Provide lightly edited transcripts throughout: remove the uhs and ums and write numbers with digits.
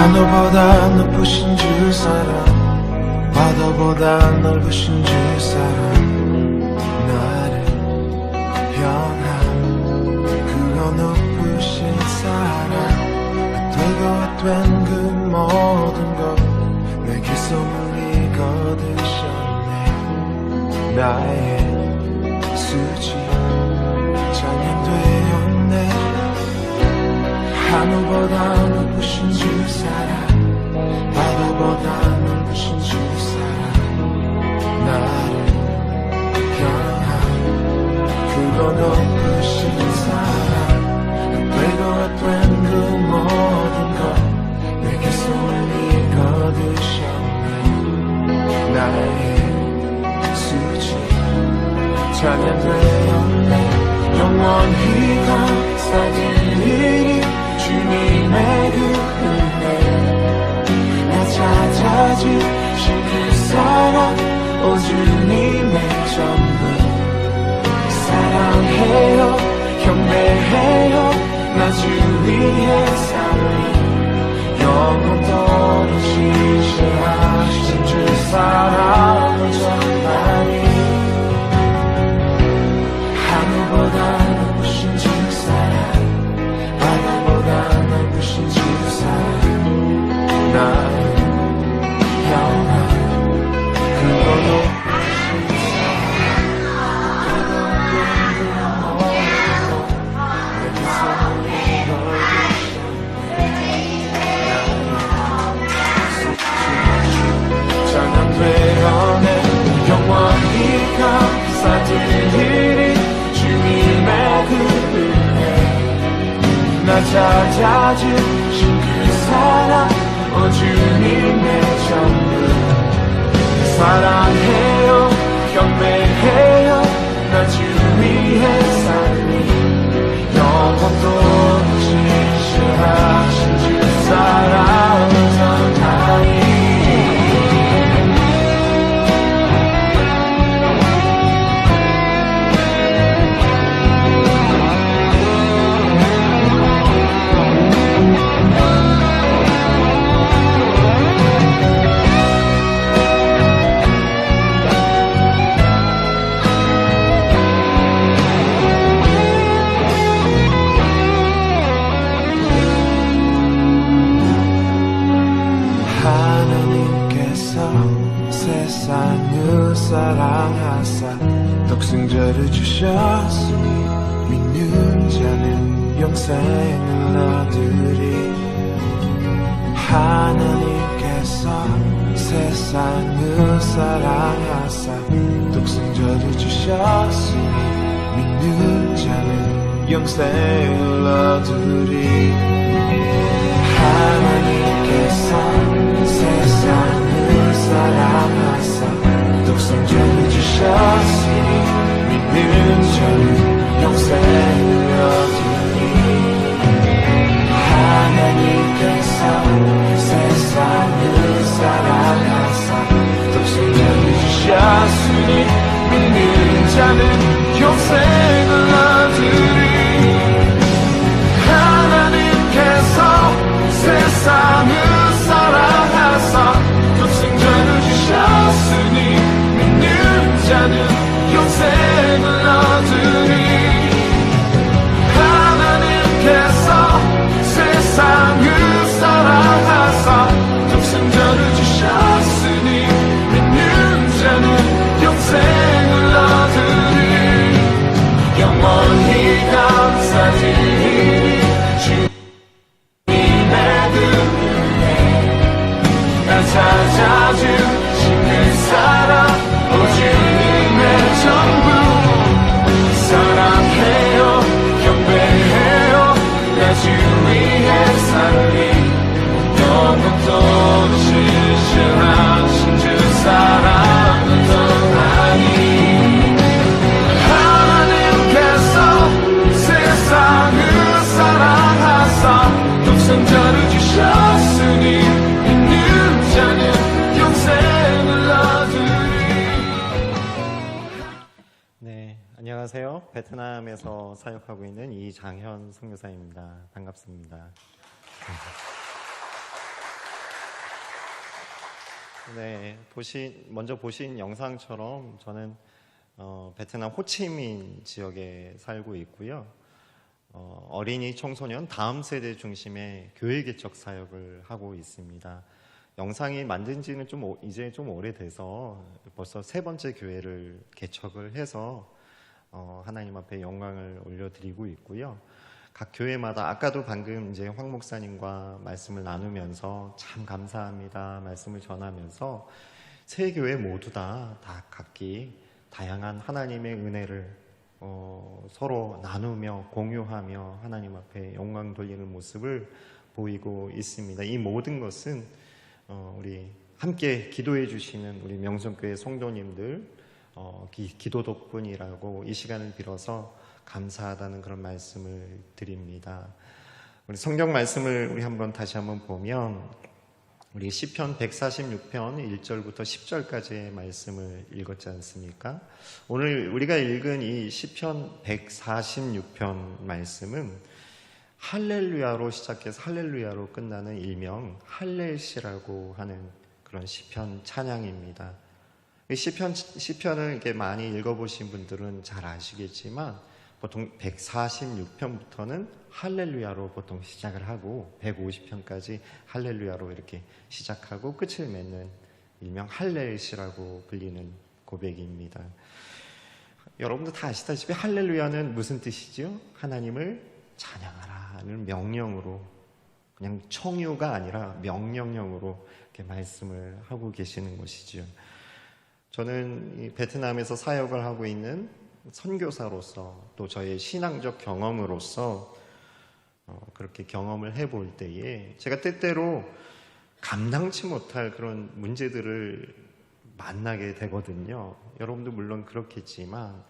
하늘보다 높으신 주 사랑, 바다보다 넓으신 주 사랑, 나를 변한 그거 높으신 사랑, 되고 된 그 모든 것 내게 선물이 거두셨네. 나의 수지 찬양되었네. 하늘보다 높으신 주 사랑, 바다보다 넓으신 주 사랑, 나를 변한 그거 높으신 사랑, 되고 된 그 모든 것 내게 손을 거두셨네. 나의 수지 찬양되었네. 영원히 감사드리리 주님의 그 은혜, 나 찾아주신 그 사랑, 오 주님의 전부. 사랑해요, 경배해요, 나 주 위에 살리. 영원토록 지시하신 주 사랑을 전하니. 하늘보다 높으신 주 사랑, 바다보다 넓으신 주 사랑, 나를 향한 그거 높으신 사랑, 내게 손을 거두셨네. 찬양되어내 영원히 감사드리리 주님의 그 은혜, 나 찾아주신 그 사랑, 오 주님의 전부. 사랑해요, 경배해요, 나 주 위에 살리. 영원토록 지시하신 주 사랑을 전하니. 세상을 사랑하사 독생자를 주셨으니 믿는 자는 영생을 얻으리. 하나님께서 세상을 사랑하사 독생자를 주셨으니 믿는 자는 영생을 얻으리. 하나님께서 세상을 사랑하사 독생자를 주셨으니 믿는 자는 영생을 얻으리. 하나님께서 세상을 사랑하사 독생자를 주셨으니 믿는 자는 영생을 얻으리. 하나님께서 세상을 사랑하사 독생자를 주셨으니 믿는 자는 영생을 얻으리. 하나님께서 세상을 사랑하사 독생자를 주셨으니 믿는 자는 영생을 얻으리. 영원히 감사드리리 주님의 그 은혜, 나 찾아주신 그 사랑, 오 주님의 전부. 사랑해요, 경배해요, 나 주 위에 살리. 영원토록 지시하신 주 사랑을 전하니. 하나님께서 세상을 사랑하사 독생자를 주셨으니 믿는 자는 영생을 얻으리. 네, 안녕하세요. 베트남에서 사역하고 있는 이장현 선교사입니다. 반갑습니다. 네, 먼저 보신 영상처럼 저는 베트남 호치민 지역에 살고 있고요. 어린이 청소년 다음 세대 중심의 교회 개척 사역을 하고 있습니다. 영상이 만든 지는 이제 좀 오래돼서 벌써 세 번째 교회를 개척을 해서 하나님 앞에 영광을 올려드리고 있고요. 각 교회마다 아까도 방금 이제 황 목사님과 말씀을 나누면서 참 감사합니다 말씀을 전하면서 세 교회 모두 다 각기 다양한 하나님의 은혜를 서로 나누며 공유하며 하나님 앞에 영광 돌리는 모습을 보이고 있습니다. 이 모든 것은 우리 함께 기도해 주시는 우리 명성교회 성도님들 기도 덕분이라고 이 시간을 빌어서 감사하다는 그런 말씀을 드립니다. 우리 성경 말씀을 다시 한번 보면 우리 시편 146편 1절부터 10절까지의 말씀을 읽었지 않습니까? 오늘 우리가 읽은 이 시편 146편 말씀은 할렐루야로 시작해서 할렐루야로 끝나는 일명 할렐시라고 하는 그런 시편 찬양입니다. 이 시편을 이렇게 많이 읽어보신 분들은 잘 아시겠지만 보통 146편부터는 할렐루야로 보통 시작을 하고 150편까지 할렐루야로 이렇게 시작하고 끝을 맺는 일명 할렐시라고 불리는 고백입니다. 여러분도 다 아시다시피 할렐루야는 무슨 뜻이죠? 하나님을 찬양하라는 명령으로, 그냥 청유가 아니라 명령형으로 이렇게 말씀을 하고 계시는 것이죠. 저는 이 베트남에서 사역을 하고 있는 선교사로서 또 저의 신앙적 경험으로서 그렇게 경험을 해볼 때에 제가 때때로 감당치 못할 그런 문제들을 만나게 되거든요. 여러분도 물론 그렇겠지만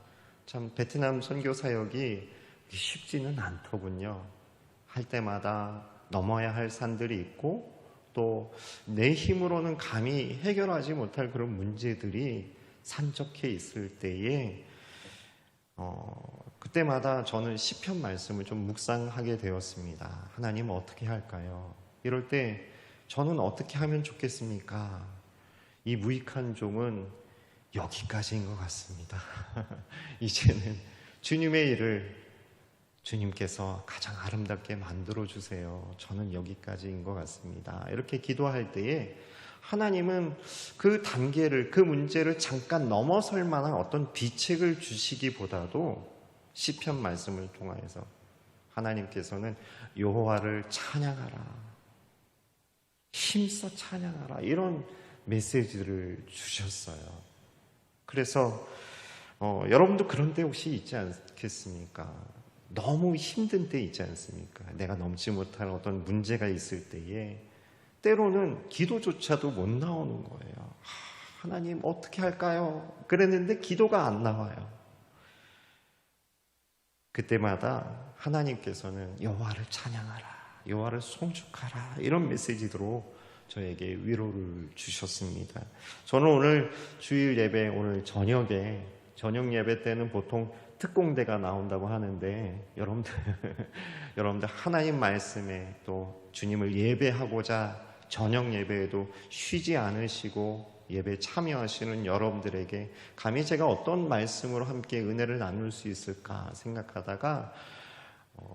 참 베트남 선교 사역이 쉽지는 않더군요. 할 때마다 넘어야 할 산들이 있고 또 내 힘으로는 감히 해결하지 못할 그런 문제들이 산적해 있을 때에 그때마다 저는 시편 말씀을 좀 묵상하게 되었습니다. 하나님 어떻게 할까요? 이럴 때 저는 어떻게 하면 좋겠습니까? 이 무익한 종은 여기까지인 것 같습니다. 이제는 주님의 일을 주님께서 가장 아름답게 만들어 주세요. 저는 여기까지인 것 같습니다. 이렇게 기도할 때에 하나님은 그 단계를, 그 문제를 잠깐 넘어설 만한 어떤 비책을 주시기보다도 시편 말씀을 통하여서 하나님께서는 여호와를 찬양하라, 힘써 찬양하라, 이런 메시지를 주셨어요. 그래서 여러분도 그런 때 혹시 있지 않겠습니까? 너무 힘든 때 있지 않습니까? 내가 넘지 못할 어떤 문제가 있을 때에 때로는 기도조차도 못 나오는 거예요. 하나님 어떻게 할까요? 그랬는데 기도가 안 나와요. 그때마다 하나님께서는 여호와를 찬양하라, 여호와를 송축하라, 이런 메시지로 저에게 위로를 주셨습니다. 저는 오늘 주일 예배, 오늘 저녁 예배 때는 보통 특공대가 나온다고 하는데 여러분들 하나님 말씀에 또 주님을 예배하고자 저녁 예배에도 쉬지 않으시고 예배 참여하시는 여러분들에게 감히 제가 어떤 말씀으로 함께 은혜를 나눌 수 있을까 생각하다가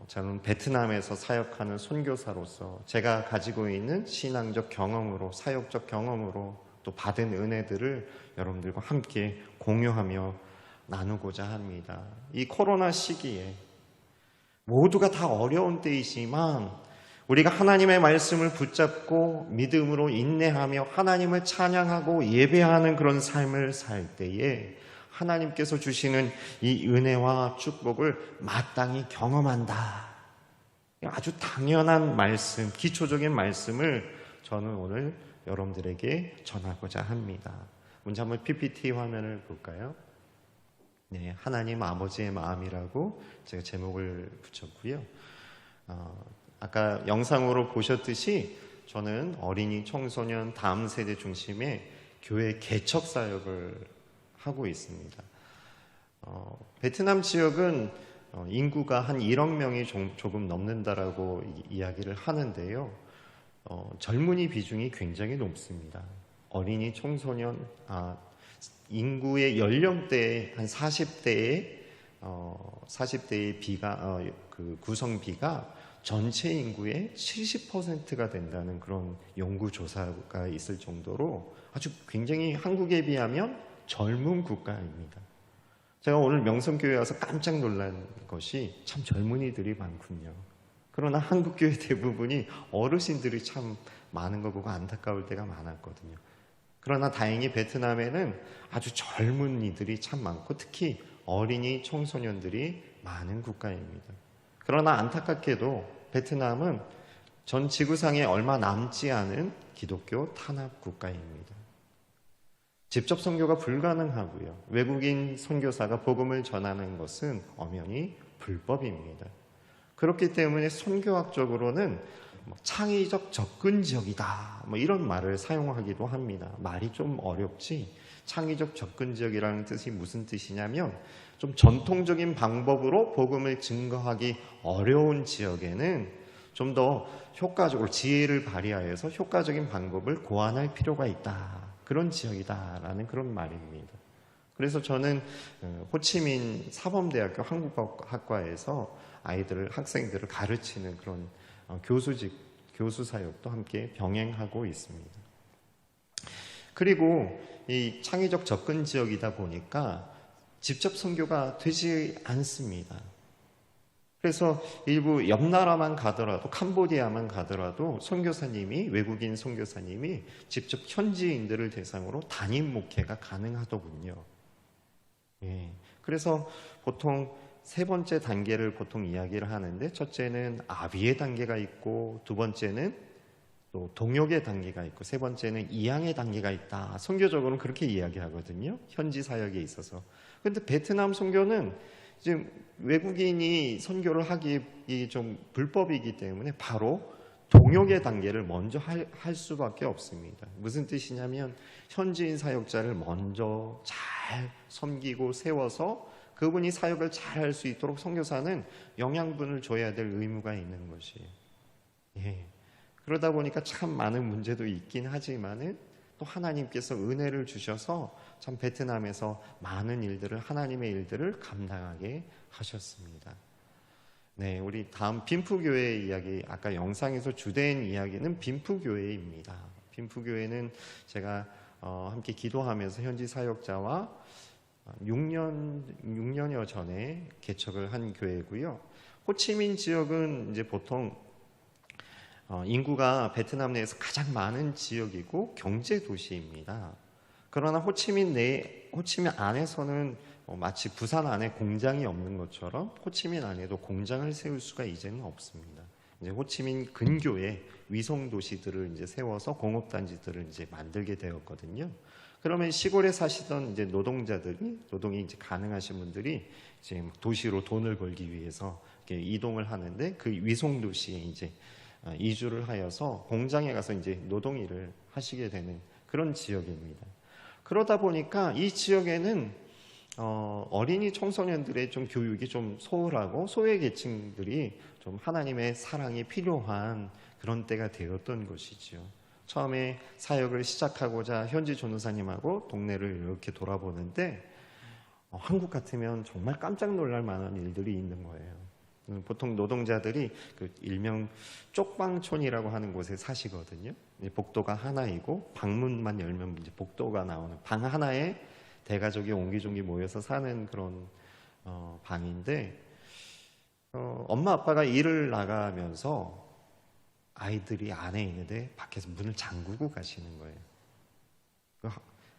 저는 베트남에서 사역하는 선교사로서 제가 가지고 있는 신앙적 경험으로, 사역적 경험으로 또 받은 은혜들을 여러분들과 함께 공유하며 나누고자 합니다. 이 코로나 시기에 모두가 다 어려운 때이지만 우리가 하나님의 말씀을 붙잡고 믿음으로 인내하며 하나님을 찬양하고 예배하는 그런 삶을 살 때에 하나님께서 주시는 이 은혜와 축복을 마땅히 경험한다. 아주 당연한 말씀, 기초적인 말씀을 저는 오늘 여러분들에게 전하고자 합니다. 먼저 한번 PPT 화면을 볼까요? 네, 하나님 아버지의 마음이라고 제가 제목을 붙였고요. 아까 영상으로 보셨듯이 저는 어린이, 청소년, 다음 세대 중심의 교회 개척 사역을 하고 있습니다. 베트남 지역은 인구가 한 1억 명이 조금 넘는다라고 이야기를 하는데요. 젊은이 비중이 굉장히 높습니다. 어린이 청소년 인구의 연령대 한 40대의 비가 그 구성비가 전체 인구의 70%가 된다는 그런 연구 조사가 있을 정도로 아주 굉장히 한국에 비하면 젊은 국가입니다. 제가 오늘 명성교회 와서 깜짝 놀란 것이 참 젊은이들이 많군요. 그러나 한국 교회 대부분이 어르신들이 참 많은 거 보고 안타까울 때가 많았거든요. 그러나 다행히 베트남에는 아주 젊은이들이 참 많고 특히 어린이 청소년들이 많은 국가입니다. 그러나 안타깝게도 베트남은 전 지구상에 얼마 남지 않은 기독교 탄압 국가입니다. 직접 선교가 불가능하고요. 외국인 선교사가 복음을 전하는 것은 엄연히 불법입니다. 그렇기 때문에 선교학적으로는 창의적 접근 지역이다 이런 말을 사용하기도 합니다. 말이 좀 어렵지. 창의적 접근 지역이라는 뜻이 무슨 뜻이냐면 좀 전통적인 방법으로 복음을 증거하기 어려운 지역에는 좀 더 효과적으로 지혜를 발휘하여서 효과적인 방법을 고안할 필요가 있다. 그런 지역이다라는 그런 말입니다. 그래서 저는 호치민 사범대학교 한국학과에서 학생들을 가르치는 그런 교수 사역도 함께 병행하고 있습니다. 그리고 이 창의적 접근 지역이다 보니까 직접 선교가 되지 않습니다. 그래서 일부 옆 나라만 가더라도 캄보디아만 가더라도 외국인 선교사님이 직접 현지인들을 대상으로 단임 목회가 가능하더군요. 예. 그래서 보통 세 번째 단계를 보통 이야기를 하는데 첫째는 아비의 단계가 있고 두 번째는 또 동역의 단계가 있고 세 번째는 이양의 단계가 있다. 선교적으로는 그렇게 이야기하거든요. 현지 사역에 있어서. 그런데 베트남 선교는 지금 외국인이 선교를 하기 좀 불법이기 때문에 바로 동역의 단계를 먼저 할 수밖에 없습니다. 무슨 뜻이냐면 현지인 사역자를 먼저 잘 섬기고 세워서 그분이 사역을 잘 할 수 있도록 선교사는 영양분을 줘야 될 의무가 있는 것이에요. 예. 그러다 보니까 참 많은 문제도 있긴 하지만은 또 하나님께서 은혜를 주셔서 참 베트남에서 많은 일들을 하나님의 일들을 감당하게 하셨습니다. 네, 우리 다음 빈프교회 이야기, 아까 영상에서 주된 이야기는 빈프교회입니다. 빈프교회는 제가 함께 기도하면서 현지 사역자와 6년여 전에 개척을 한 교회고요. 호치민 지역은 이제 보통 인구가 베트남 내에서 가장 많은 지역이고 경제 도시입니다. 그러나 호치민 안에서는 마치 부산 안에 공장이 없는 것처럼 호치민 안에도 공장을 세울 수가 이제는 없습니다. 이제 호치민 근교에 위성 도시들을 이제 세워서 공업 단지들을 이제 만들게 되었거든요. 그러면 시골에 사시던 이제 노동이 이제 가능하신 분들이 이제 도시로 돈을 벌기 위해서 이렇게 이동을 하는데 그 위성 도시에 이제 이주를 하여서 공장에 가서 이제 노동일을 하시게 되는 그런 지역입니다. 그러다 보니까 이 지역에는 어린이 청소년들의 좀 교육이 좀 소홀하고 소외계층들이 좀 하나님의 사랑이 필요한 그런 때가 되었던 것이지요. 처음에 사역을 시작하고자 현지 전도사님하고 동네를 이렇게 돌아보는데 한국 같으면 정말 깜짝 놀랄 만한 일들이 있는 거예요. 보통 노동자들이 그 일명 쪽방촌이라고 하는 곳에 사시거든요. 복도가 하나이고 방문만 열면 이제 복도가 나오는 방 하나에 대가족이 옹기종기 모여서 사는 그런 방인데 엄마 아빠가 일을 나가면서 아이들이 안에 있는데 밖에서 문을 잠그고 가시는 거예요.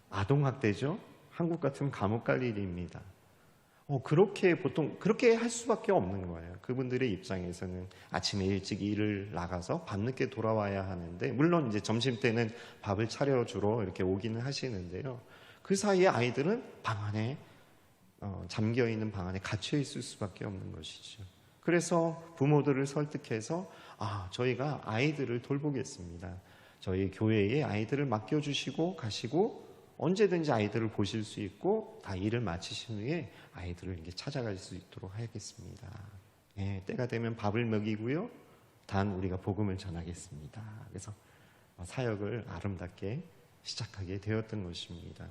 아동학대죠. 한국 같으면 감옥 갈 일입니다. 그렇게 할 수밖에 없는 거예요. 그분들의 입장에서는 아침에 일찍 일을 나가서 밤늦게 돌아와야 하는데, 물론 이제 점심 때는 밥을 차려주러 이렇게 오기는 하시는데요. 그 사이에 아이들은 방 안에, 잠겨 있는 방 안에 갇혀 있을 수밖에 없는 것이죠. 그래서 부모들을 설득해서, 저희가 아이들을 돌보겠습니다. 저희 교회에 아이들을 맡겨주시고 가시고, 언제든지 아이들을 보실 수 있고 다 일을 마치신 후에 아이들을 이렇게 찾아갈 수 있도록 하겠습니다. 예, 때가 되면 밥을 먹이고요. 단 우리가 복음을 전하겠습니다. 그래서 사역을 아름답게 시작하게 되었던 것입니다.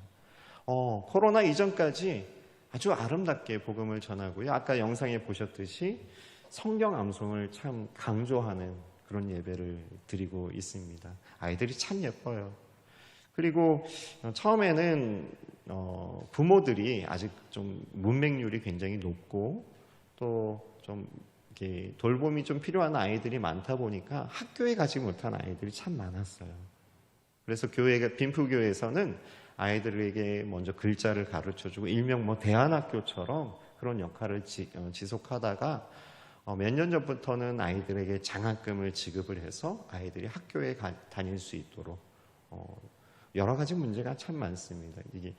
코로나 이전까지 아주 아름답게 복음을 전하고요. 아까 영상에 보셨듯이 성경 암송을 참 강조하는 그런 예배를 드리고 있습니다. 아이들이 참 예뻐요. 그리고 처음에는 부모들이 아직 좀 문맹률이 굉장히 높고 또 좀 이렇게 돌봄이 좀 필요한 아이들이 많다 보니까 학교에 가지 못한 아이들이 참 많았어요. 그래서 빈프교회에서는 아이들에게 먼저 글자를 가르쳐주고 일명 대안학교처럼 그런 역할을 지속하다가 몇 년 전부터는 아이들에게 장학금을 지급을 해서 아이들이 학교에 다닐 수 있도록 여러 가지 문제가 참 많습니다. 이게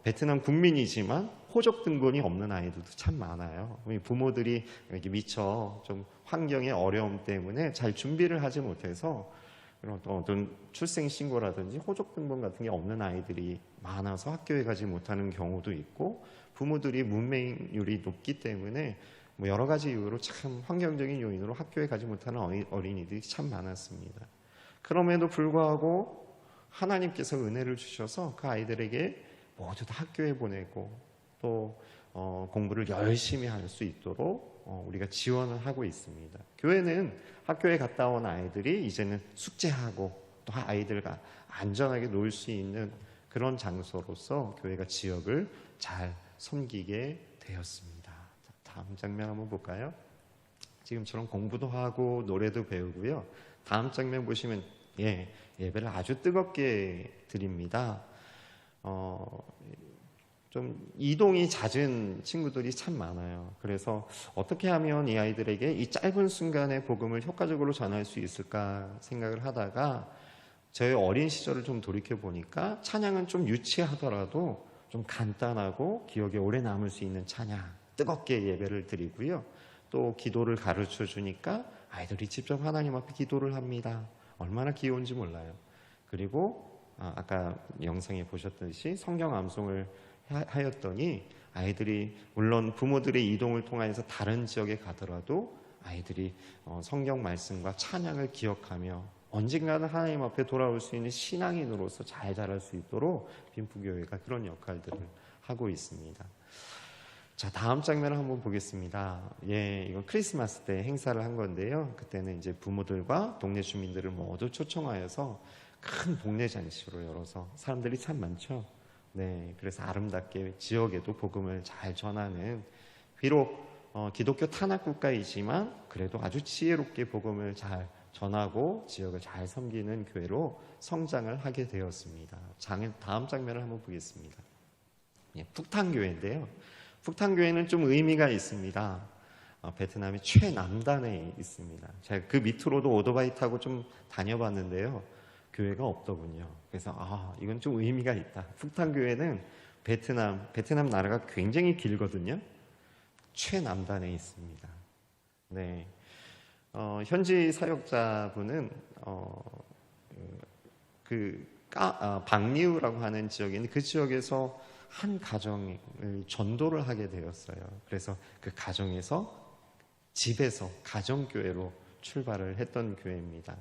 베트남 국민이지만 호적 등본이 없는 아이들도 참 많아요. 부모들이 이렇게 미처 좀 환경의 어려움 때문에 잘 준비를 하지 못해서 그런 어떤 출생 신고라든지 호적 등본 같은 게 없는 아이들이 많아서 학교에 가지 못하는 경우도 있고, 부모들이 문맹률이 높기 때문에 여러 가지 이유로 참 환경적인 요인으로 학교에 가지 못하는 어린이들이 참 많았습니다. 그럼에도 불구하고 하나님께서 은혜를 주셔서 그 아이들에게 모두 다 학교에 보내고 또 공부를 열심히 할 수 있도록 우리가 지원을 하고 있습니다. 교회는 학교에 갔다 온 아이들이 이제는 숙제하고 또 아이들과 안전하게 놀 수 있는 그런 장소로서 교회가 지역을 잘 섬기게 되었습니다. 다음 장면 한번 볼까요? 지금처럼 공부도 하고 노래도 배우고요. 다음 장면 보시면 예배를 아주 뜨겁게 드립니다. 좀 이동이 잦은 친구들이 참 많아요. 그래서 어떻게 하면 이 아이들에게 이 짧은 순간의 복음을 효과적으로 전할 수 있을까 생각을 하다가 저의 어린 시절을 좀 돌이켜 보니까 찬양은 좀 유치하더라도 좀 간단하고 기억에 오래 남을 수 있는 찬양, 뜨겁게 예배를 드리고요. 또 기도를 가르쳐 주니까 아이들이 직접 하나님 앞에 기도를 합니다. 얼마나 귀여운지 몰라요. 그리고 아까 영상에 보셨듯이 성경 암송을 하였더니 아이들이 물론 부모들의 이동을 통해서 다른 지역에 가더라도 아이들이 성경 말씀과 찬양을 기억하며 언젠가는 하나님 앞에 돌아올 수 있는 신앙인으로서 잘 자랄 수 있도록 빈프교회가 그런 역할들을 하고 있습니다. 자, 다음 장면을 한번 보겠습니다. 이건 크리스마스 때 행사를 한 건데요. 그때는 이제 부모들과 동네 주민들을 모두 초청하여서 큰 복례 잔치로 열어서 사람들이 참 많죠. 그래서 아름답게 지역에도 복음을 잘 전하는, 비록 기독교 탄압 국가이지만 그래도 아주 지혜롭게 복음을 잘 전하고 지역을 잘 섬기는 교회로 성장을 하게 되었습니다. 다음 장면을 한번 보겠습니다. 푹탕교회인데요. 푹탕교회는 좀 의미가 있습니다. 베트남의 최남단에 있습니다. 제가 그 밑으로도 오토바이 타고 좀 다녀봤는데요. 교회가 없더군요. 그래서 이건 좀 의미가 있다. 푹탕교회는 베트남 나라가 굉장히 길거든요. 최남단에 있습니다. 현지 사역자분은 방리우라고 하는 지역이 있는데 그 지역에서 한 가정을 전도를 하게 되었어요. 그래서 그 가정에서 집에서 가정교회로 출발을 했던 교회입니다.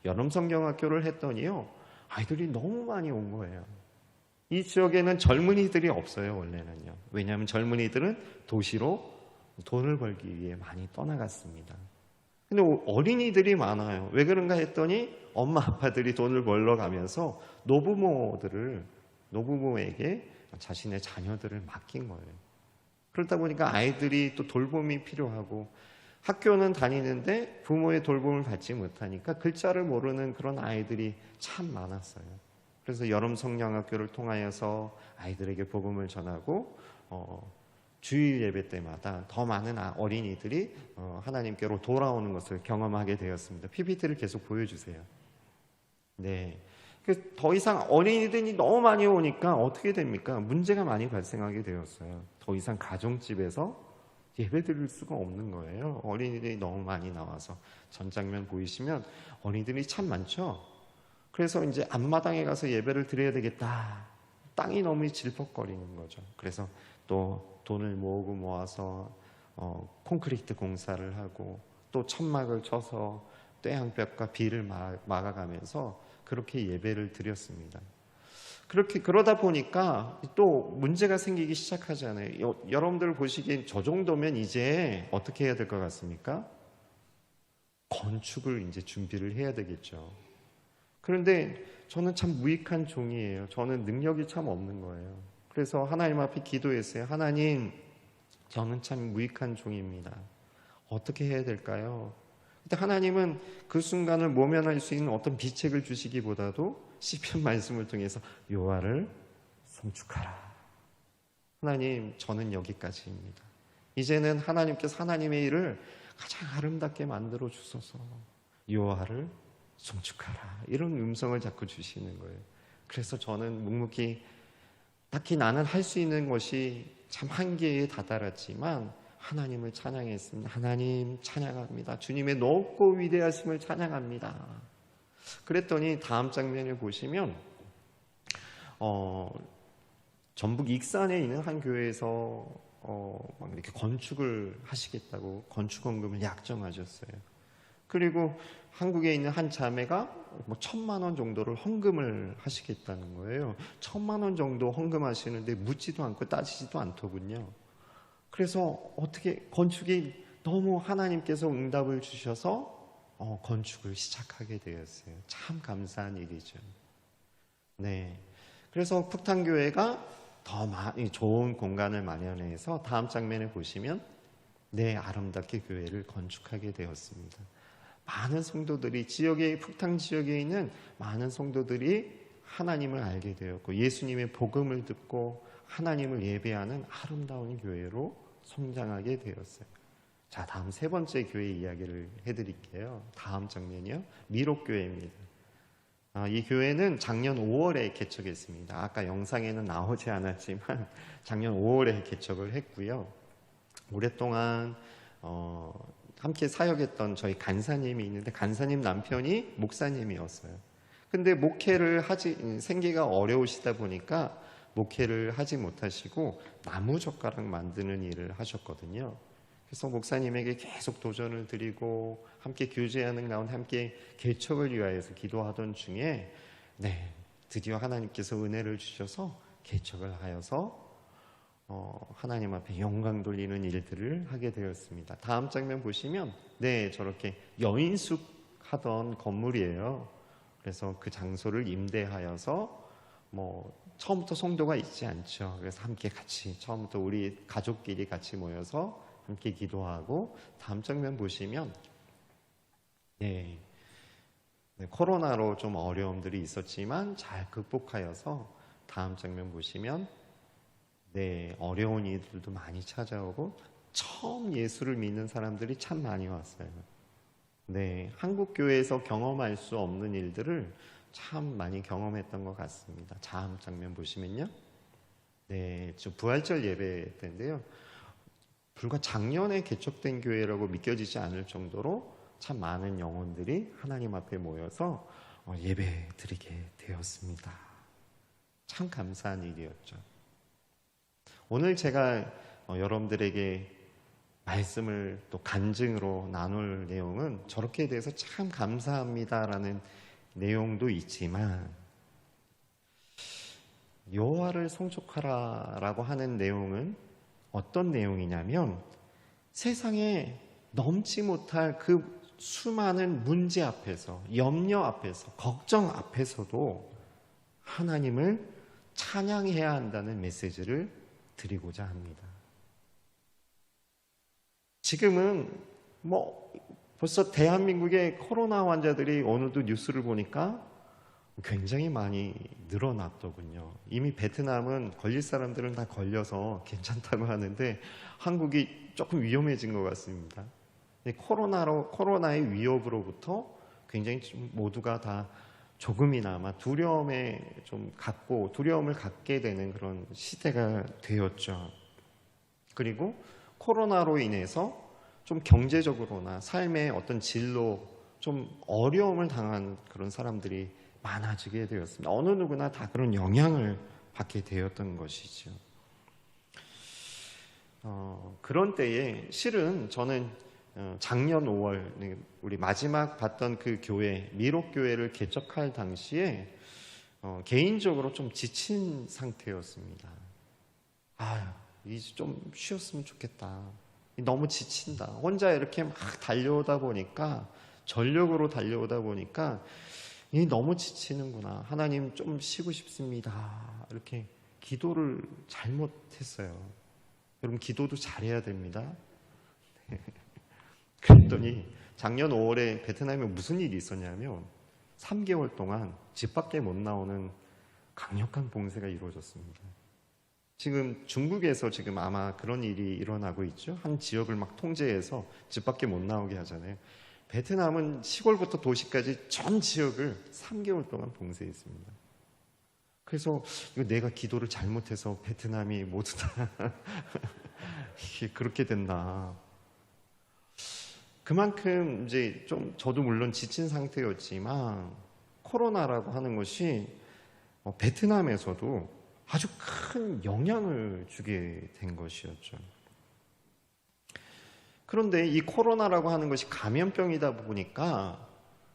여름성경학교를 했더니요, 아이들이 너무 많이 온 거예요. 이 지역에는 젊은이들이 없어요, 원래는요. 왜냐하면 젊은이들은 도시로 돈을 벌기 위해 많이 떠나갔습니다. 근데 어린이들이 많아요. 왜 그런가 했더니 엄마 아빠들이 돈을 벌러 가면서 노부모에게 자신의 자녀들을 맡긴 거예요. 그러다 보니까 아이들이 또 돌봄이 필요하고 학교는 다니는데 부모의 돌봄을 받지 못하니까 글자를 모르는 그런 아이들이 참 많았어요. 그래서 여름 성령학교를 통하여서 아이들에게 복음을 전하고 주일 예배 때마다 더 많은 어린이들이 하나님께로 돌아오는 것을 경험하게 되었습니다. PPT를 계속 보여주세요. 더 이상 어린이들이 너무 많이 오니까 어떻게 됩니까? 문제가 많이 발생하게 되었어요. 더 이상 가정집에서 예배 드릴 수가 없는 거예요. 어린이들이 너무 많이 나와서. 전 장면 보이시면 어린이들이 참 많죠. 그래서 이제 앞마당에 가서 예배를 드려야 되겠다. 땅이 너무 질퍽거리는 거죠. 그래서 또 돈을 모아서 콘크리트 공사를 하고 또 천막을 쳐서 떼양볕과 비를 막아가면서 그렇게 예배를 드렸습니다. 그러다 보니까 또 문제가 생기기 시작하잖아요. 여러분들 보시기엔 저 정도면 이제 어떻게 해야 될 것 같습니까? 건축을 이제 준비를 해야 되겠죠. 그런데 저는 참 무익한 종이에요. 저는 능력이 참 없는 거예요. 그래서 하나님 앞에 기도했어요. 하나님, 저는 참 무익한 종입니다. 어떻게 해야 될까요? 근데 하나님은 그 순간을 모면할 수 있는 어떤 비책을 주시기보다도 시편 말씀을 통해서 여호와를 송축하라. 하나님, 저는 여기까지입니다. 이제는 하나님께서 하나님의 일을 가장 아름답게 만들어 주소서. 여호와를 송축하라. 이런 음성을 자꾸 주시는 거예요. 그래서 저는 묵묵히 딱히 나는 할 수 있는 것이 참 한계에 다다랐지만 하나님을 찬양했습니다. 하나님 찬양합니다. 주님의 높고 위대하심을 찬양합니다. 그랬더니 다음 장면을 보시면 전북 익산에 있는 한 교회에서 막 이렇게 건축을 하시겠다고 건축원금을 약정하셨어요. 그리고 한국에 있는 한 자매가 뭐 1,000만 원 정도를 헌금을 하시겠다는 거예요. 1,000만 원 정도 헌금하시는데 묻지도 않고 따지지도 않더군요. 그래서 어떻게 건축이 너무 하나님께서 응답을 주셔서 건축을 시작하게 되었어요. 참 감사한 일이죠. 네. 그래서 북탄교회가 더 좋은 공간을 마련해서 다음 장면에 보시면 아름답게 교회를 건축하게 되었습니다. 많은 성도들이 북탄 지역에 있는 많은 성도들이 하나님을 알게 되었고 예수님의 복음을 듣고 하나님을 예배하는 아름다운 교회로 성장하게 되었어요. 자, 다음 세 번째 교회 이야기를 해드릴게요. 다음 장면이요. 미록교회입니다. 이 교회는 작년 5월에 개척했습니다. 아까 영상에는 나오지 않았지만 작년 5월에 개척을 했고요. 오랫동안 함께 사역했던 저희 간사님이 있는데 간사님 남편이 목사님이었어요. 근데 생계가 어려우시다 보니까 목회를 하지 못하시고 나무젓가락 만드는 일을 하셨거든요. 그래서 목사님에게 계속 도전을 드리고 함께 교제하는 가운데 함께 개척을 위하여서 기도하던 중에 드디어 하나님께서 은혜를 주셔서 개척을 하여서 하나님 앞에 영광 돌리는 일들을 하게 되었습니다. 다음 장면 보시면 저렇게 여인숙 하던 건물이에요. 그래서 그 장소를 임대하여서 처음부터 성도가 있지 않죠. 그래서 함께 같이 처음부터 우리 가족끼리 같이 모여서 함께 기도하고 다음 장면 보시면 코로나로 좀 어려움들이 있었지만 잘 극복하여서 다음 장면 보시면 어려운 일들도 많이 찾아오고 처음 예수를 믿는 사람들이 참 많이 왔어요. 한국 교회에서 경험할 수 없는 일들을 참 많이 경험했던 것 같습니다. 다음 장면 보시면요. 저 부활절 예배 때인데요. 불과 작년에 개척된 교회라고 믿겨지지 않을 정도로 참 많은 영혼들이 하나님 앞에 모여서 예배 드리게 되었습니다. 참 감사한 일이었죠. 오늘 제가 여러분들에게 말씀을 또 간증으로 나눌 내용은 저렇게 대해서 참 감사합니다라는 내용도 있지만 여호와를 송축하라라고 하는 내용은 어떤 내용이냐면 세상에 넘지 못할 그 수많은 문제 앞에서 염려 앞에서 걱정 앞에서도 하나님을 찬양해야 한다는 메시지를 드리고자 합니다. 지금은 벌써 대한민국의 코로나 환자들이 오늘도 뉴스를 보니까 굉장히 많이 늘어났더군요. 이미 베트남은 걸릴 사람들은 다 걸려서 괜찮다고 하는데 한국이 조금 위험해진 것 같습니다. 코로나의 위협으로부터 굉장히 모두가 다 조금이나마 두려움을 갖게 되는 그런 시대가 되었죠. 그리고 코로나로 인해서 좀 경제적으로나 삶의 어떤 질로 좀 어려움을 당한 그런 사람들이 많아지게 되었습니다. 어느 누구나 다 그런 영향을 받게 되었던 것이죠. 그런 때에 실은 저는 작년 5월 우리 마지막 봤던 그 교회 미록교회를 개척할 당시에 개인적으로 좀 지친 상태였습니다. 이제 좀 쉬었으면 좋겠다. 너무 지친다. 혼자 이렇게 막 달려오다 보니까, 전력으로 달려오다 보니까 너무 지치는구나. 하나님 좀 쉬고 싶습니다. 이렇게 기도를 잘못했어요. 여러분, 기도도 잘해야 됩니다. 그랬더니 작년 5월에 베트남에 무슨 일이 있었냐면 3개월 동안 집 밖에 못 나오는 강력한 봉쇄가 이루어졌습니다. 지금 중국에서 지금 아마 그런 일이 일어나고 있죠. 한 지역을 막 통제해서 집 밖에 못 나오게 하잖아요. 베트남은 시골부터 도시까지 전 지역을 3개월 동안 봉쇄했습니다. 그래서 이거 내가 기도를 잘못해서 베트남이 모두 다 이게 그렇게 됐나. 그만큼 이제 좀 저도 물론 지친 상태였지만 코로나라고 하는 것이 베트남에서도 아주 큰 영향을 주게 된 것이었죠. 그런데 이 코로나라고 하는 것이 감염병이다 보니까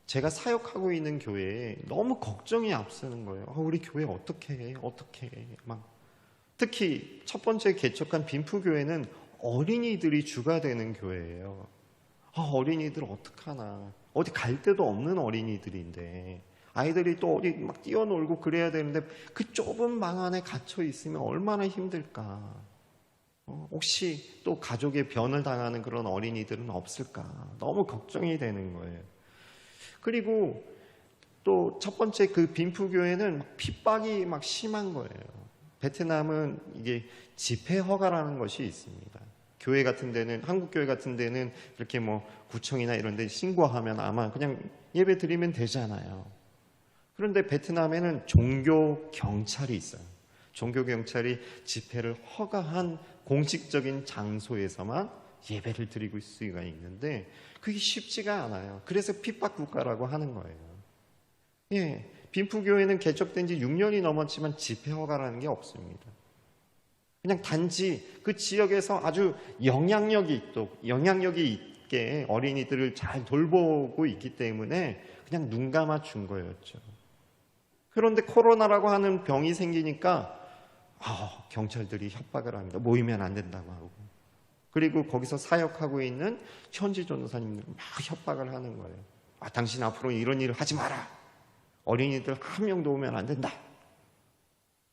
제가 사역하고 있는 교회에 너무 걱정이 앞서는 거예요. 우리 교회 어떻게 해? 막 특히 첫 번째 개척한 빈프교회는 어린이들이 주가 되는 교회예요. 어린이들 어떡하나. 어디 갈 데도 없는 어린이들인데 아이들이 또 어디 막 뛰어놀고 그래야 되는데 그 좁은 방 안에 갇혀 있으면 얼마나 힘들까. 혹시 또 가족의 변을 당하는 그런 어린이들은 없을까. 너무 걱정이 되는 거예요. 그리고 또 첫 번째 그 빈프교회는 핍박이 막 심한 거예요. 베트남은 이게 집회 허가라는 것이 있습니다. 교회 같은 데는, 한국 교회 같은 데는 이렇게 뭐 구청이나 이런 데 신고하면 아마 그냥 예배 드리면 되잖아요. 그런데 베트남에는 종교 경찰이 있어요. 종교 경찰이 집회를 허가한 공식적인 장소에서만 예배를 드리고 있을 수가 있는데 그게 쉽지가 않아요. 그래서 핍박 국가라고 하는 거예요. 예, 빈프교회는 개척된 지 6년이 넘었지만 집회 허가라는 게 없습니다. 그냥 단지 그 지역에서 아주 영향력이 있게 어린이들을 잘 돌보고 있기 때문에 그냥 눈 감아 준 거였죠. 그런데 코로나라고 하는 병이 생기니까 경찰들이 협박을 합니다. 모이면 안 된다고 하고. 그리고 거기서 사역하고 있는 현지 전도사님들 막 협박을 하는 거예요. 당신 앞으로 이런 일을 하지 마라. 어린이들 한 명도 오면 안 된다.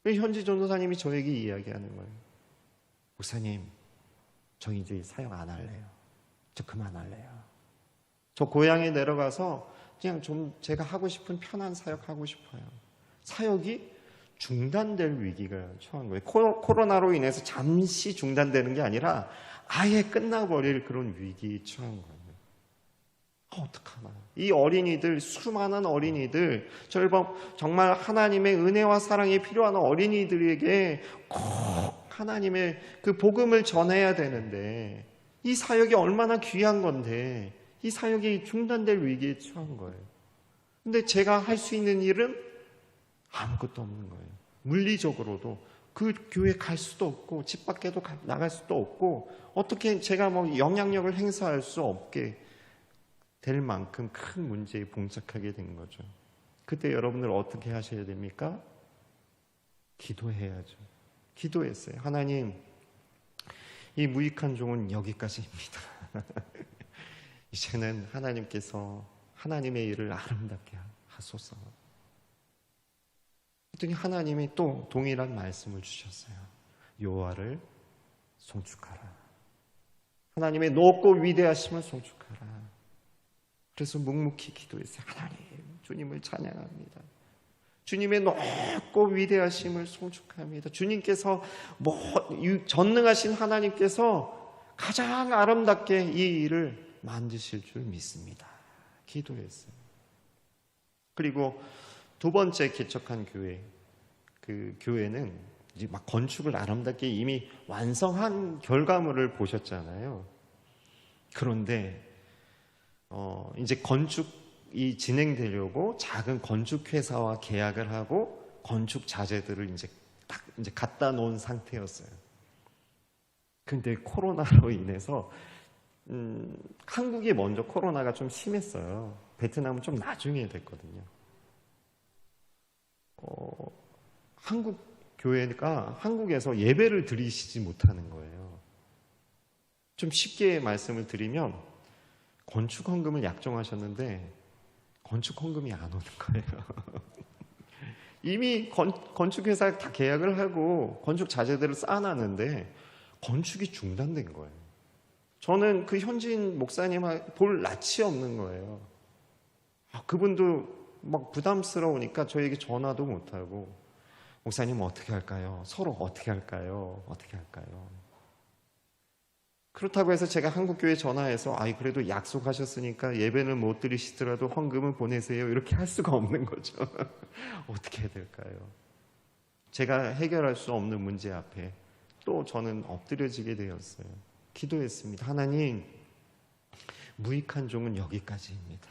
현지 전도사님이 저에게 이야기하는 거예요. 목사님, 저 이제 사역 안 할래요. 저 그만할래요. 저 고향에 내려가서 그냥 좀 제가 하고 싶은 편한 사역 하고 싶어요. 사역이 중단될 위기가 처한 거예요. 코로나로 인해서 잠시 중단되는 게 아니라 아예 끝나버릴 그런 위기에 처한 거예요. 어떡하나. 이 어린이들, 수많은 어린이들, 정말 하나님의 은혜와 사랑이 필요한 어린이들에게 꼭 하나님의 그 복음을 전해야 되는데 이 사역이 얼마나 귀한 건데 이 사역이 중단될 위기에 처한 거예요. 근데 제가 할 수 있는 일은 아무것도 없는 거예요. 물리적으로도 그 교회 갈 수도 없고 집 밖에도 나갈 수도 없고 어떻게 제가 뭐 영향력을 행사할 수 없게 될 만큼 큰 문제에 봉착하게 된 거죠. 그때 여러분들 어떻게 하셔야 됩니까? 기도해야죠. 기도했어요. 하나님, 이 무익한 종은 여기까지입니다. 이제는 하나님께서 하나님의 일을 아름답게 하소서. 그랬더니 하나님이 또 동일한 말씀을 주셨어요. 여호와를 송축하라. 하나님의 높고 위대하심을 송축하라. 그래서 묵묵히 기도했어요. 하나님, 주님을 찬양합니다. 주님의 높고 위대하심을 송축합니다. 주님께서 전능하신 하나님께서 가장 아름답게 이 일을 만드실 줄 믿습니다. 기도했어요. 그리고 두 번째 개척한 교회, 그 교회는 이제 막 건축을 아름답게 이미 완성한 결과물을 보셨잖아요. 그런데 이제 건축이 진행되려고 작은 건축 회사와 계약을 하고 건축 자재들을 이제 갖다 놓은 상태였어요. 근데 코로나로 인해서 한국이 먼저 코로나가 좀 심했어요. 베트남은 좀 나중에 됐거든요. 한국 교회가 한국에서 예배를 드리시지 못하는 거예요. 좀 쉽게 말씀을 드리면 건축 헌금을 약정하셨는데 건축 헌금이 안 오는 거예요. 이미 건축회사 다 계약을 하고 건축 자재들을 쌓아놨는데 건축이 중단된 거예요. 저는 그 현지인 목사님 볼 낯이 없는 거예요. 그분도 막 부담스러우니까 저에게 전화도 못하고, 목사님 어떻게 할까요? 서로 어떻게 할까요? 어떻게 할까요? 그렇다고 해서 제가 한국교회 전화해서 그래도 약속하셨으니까 예배는 못 드리시더라도 헌금은 보내세요, 이렇게 할 수가 없는 거죠. 어떻게 해야 될까요? 제가 해결할 수 없는 문제 앞에 또 저는 엎드려지게 되었어요. 기도했습니다. 하나님, 무익한 종은 여기까지입니다.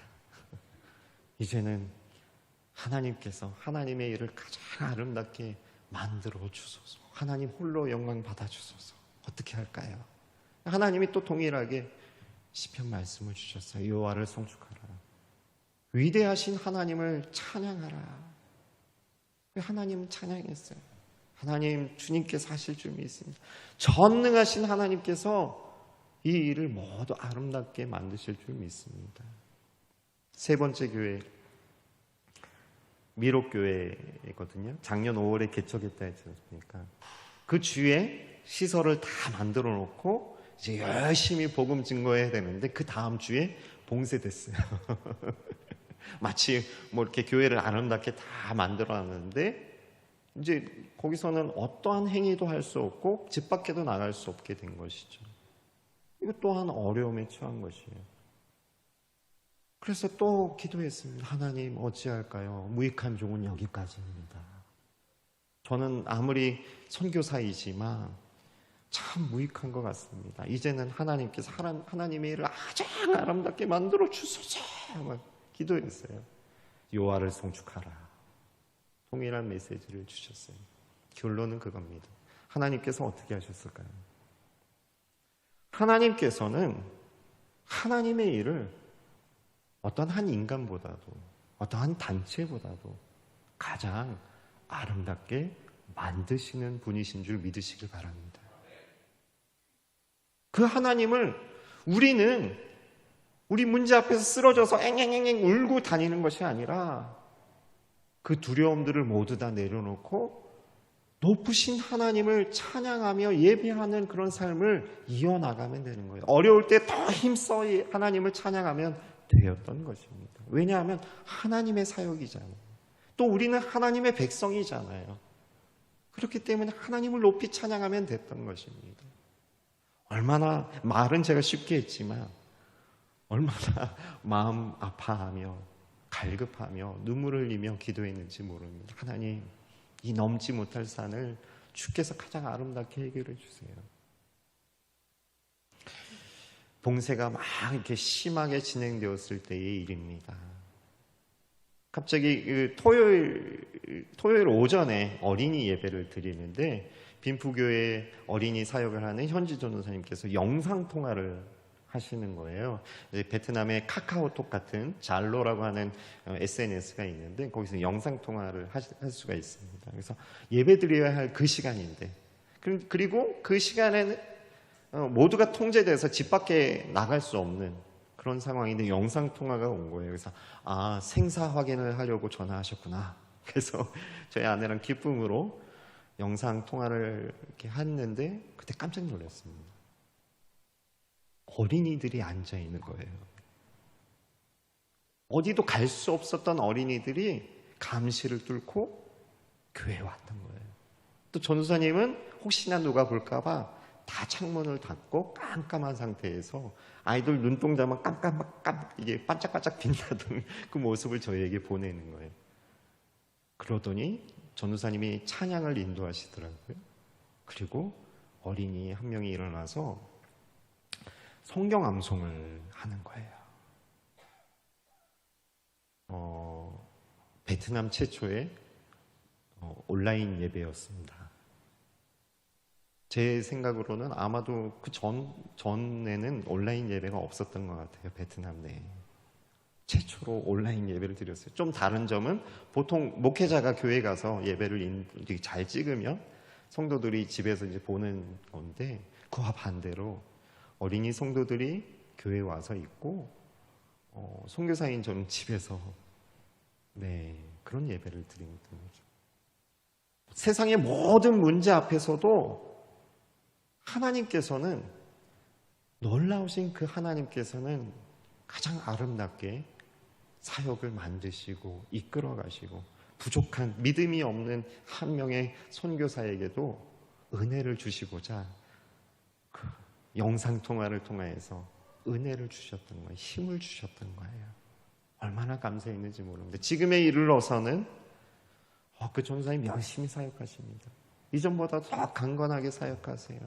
이제는 하나님께서 하나님의 일을 가장 아름답게 만들어 주소서. 하나님 홀로 영광 받아 주소서. 어떻게 할까요? 하나님이 또 동일하게 시편 말씀을 주셨어요. 여호와를 송축하라. 위대하신 하나님을 찬양하라. 하나님은 찬양했어요. 하나님, 주님께서 하실 줄 믿습니다. 전능하신 하나님께서 이 일을 모두 아름답게 만드실 줄 믿습니다. 세 번째 교회, 미록교회거든요. 작년 5월에 개척했다 했지 않습니까? 그 주에 시설을 다 만들어 놓고 이제 열심히 복음 증거해야 되는데 그 다음 주에 봉쇄됐어요. 마치 뭐 이렇게 교회를 아름답게 다 만들어 놨는데 이제 거기서는 어떠한 행위도 할 수 없고 집 밖에도 나갈 수 없게 된 것이죠. 이거 또한 어려움에 처한 것이에요. 그래서 또 기도했습니다. 하나님, 어찌할까요? 무익한 종은 여기까지입니다. 저는 아무리 선교사이지만 참 무익한 것 같습니다. 이제는 하나님께서 하나님의 일을 가장 아름답게 만들어 주소서 기도했어요. 여호와를 송축하라. 동일한 메시지를 주셨어요. 결론은 그겁니다. 하나님께서 어떻게 하셨을까요? 하나님께서는 하나님의 일을 어떤 한 인간보다도 어떠한 단체보다도 가장 아름답게 만드시는 분이신 줄 믿으시길 바랍니다. 그 하나님을 우리는 우리 문제 앞에서 쓰러져서 앵앵앵앵 울고 다니는 것이 아니라 그 두려움들을 모두 다 내려놓고 높으신 하나님을 찬양하며 예배하는 그런 삶을 이어나가면 되는 거예요. 어려울 때 더 힘써 하나님을 찬양하면 되었던 것입니다. 왜냐하면 하나님의 사역이잖아요. 또 우리는 하나님의 백성이잖아요. 그렇기 때문에 하나님을 높이 찬양하면 됐던 것입니다. 얼마나 말은 제가 쉽게 했지만 얼마나 마음 아파하며 갈급하며 눈물을 흘리며 기도했는지 모릅니다. 하나님, 이 넘지 못할 산을 주께서 가장 아름답게 해결해 주세요. 봉쇄가 막 이렇게 심하게 진행되었을 때의 일입니다. 갑자기 토요일 오전에 어린이 예배를 드리는데 빈푸교회 어린이 사역을 하는 현지 전도사님께서 영상 통화를 하시는 거예요. 이제 베트남의 카카오톡 같은 잘로라고 하는 SNS가 있는데 거기서 영상 통화를 할 수가 있습니다. 그래서 예배 드려야 할 그 시간인데, 그리고 그 시간에는 모두가 통제돼서 집 밖에 나갈 수 없는 그런 상황인데 영상 통화가 온 거예요. 그래서 생사 확인을 하려고 전화하셨구나. 그래서 저희 아내랑 기쁨으로 영상 통화를 이렇게 했는데 그때 깜짝 놀랐습니다. 어린이들이 앉아 있는 거예요. 어디도 갈 수 없었던 어린이들이 감시를 뚫고 교회에 왔던 거예요. 또 전도사님은 혹시나 누가 볼까봐 다 창문을 닫고 깜깜한 상태에서 아이들 눈동자만 이게 반짝반짝 빛나던 그 모습을 저희에게 보내는 거예요. 그러더니 전도사님이 찬양을 인도하시더라고요. 그리고 어린이 한 명이 일어나서 성경 암송을 하는 거예요. 베트남 최초의 온라인 예배였습니다. 제 생각으로는 아마도 그 전에는 온라인 예배가 없었던 것 같아요. 베트남 내에. 최초로 온라인 예배를 드렸어요. 좀 다른 점은 보통 목회자가 교회 가서 예배를 잘 찍으면 성도들이 집에서 이제 보는 건데, 그와 반대로 어린이 성도들이 교회에 와서 있고 선교사인 저는 집에서 그런 예배를 드리는 거죠. 세상의 모든 문제 앞에서도 하나님께서는, 놀라우신 그 하나님께서는 가장 아름답게 사역을 만드시고 이끌어 가시고, 부족한 믿음이 없는 한 명의 선교사에게도 은혜를 주시고자 그 영상통화를 통해서 은혜를 주셨던 거예요. 힘을 주셨던 거예요. 얼마나 감사했는지 모르는데, 지금에 이르러서는 그 전사님 열심히 사역하십니다. 이전보다 더 강건하게 사역하세요.